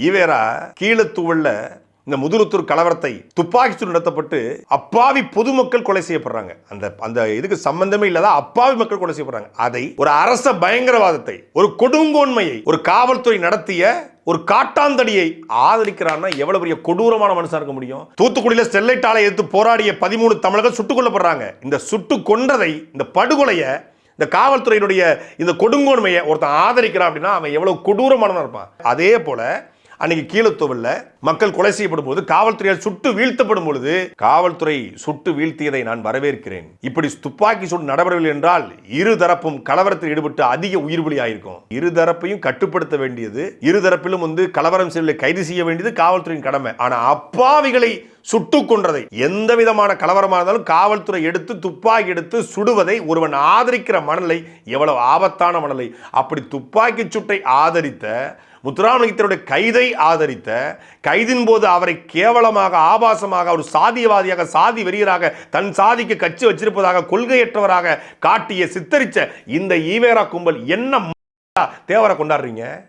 ஈவேரா கீழத்தூவல்ல இந்த முதுகுத்தூர் கலவரத்தை துப்பாக்கி சூடு நடத்தப்பட்டு அப்பாவி பொதுமக்கள் கொலை செய்யப்படுறாங்க. அந்த இதுக்கு சம்பந்தமே இல்லாத அப்பாவி மக்கள் கொலை செய்யப்படுறாங்க. அதை ஒரு அரச பயங்கரவாதத்தை, ஒரு கொடுங்கோன்மையை ஒரு காவல்துறை நடத்திய ஒரு காட்டாந்தடியை ஆதரிக்கிறான்னா எவ்வளவு பெரிய கொடூரமான மனுஷன் இருக்க முடியும்? தூத்துக்குடியில ஸ்டெர்லைட் ஆலை எதிர்த்து போராடிய 13 தமிழர்கள் சுட்டுக் கொல்லப்படுறாங்க. இந்த சுட்டு கொன்றதை, இந்த படுகொலையை, இந்த காவல்துறையினுடைய இந்த கொடுங்கோன்மையை ஒருத்தன் ஆதரிக்கிறான் அப்படின்னா அவன் எவ்வளவு கொடூரமானவனா இருப்பான். அதே போல அன்னைக்கு கீழத்தூவல்ல மக்கள் கொலை செய்யப்படும் போது, காவல்துறையால் சுட்டு வீழ்த்தப்படும் பொழுது, காவல்துறை சுட்டு வீழ்த்தியதை நான் வரவேற்கிறேன். இப்படி துப்பாக்கி சூடு நடைபெறவில்லை என்றால் இரு தரப்பும் கலவரத்தில் ஈடுபட்டு அதிக உயிர் பலி ஆயிருக்கும். இரு தரப்பையும் கட்டுப்படுத்த வேண்டியது, இரு தரப்பிலும் கலவரம் செய்வதை கைது செய்ய வேண்டியது காவல்துறையின் கடமை. ஆனா அப்பாவிகளை சுட்டு கொன்றதை, எந்த விதமான கலவரமாக இருந்தாலும் காவல்துறை எடுத்து துப்பாக்கி எடுத்து சுடுவதை ஒருவன் ஆதரிக்கிற மனநிலை எவ்வளவு ஆபத்தான மனநிலை. அப்படி துப்பாக்கி சுட்டை ஆதரித்த, முத்துராமலிங்கத்தினுடைய கைதை ஆதரித்த, கைதின் போது அவரை கேவலமாக, ஆபாசமாக, ஒரு சாதியவாதியாக, சாதி வெறியராக, தன் சாதிக்கு கட்சி வச்சிருப்பதாக, கொள்கையற்றவராக காட்டிய சித்தரிச்ச இந்த ஈவேரா கும்பல் என்ன தேவரை கொண்டாடுறீங்க?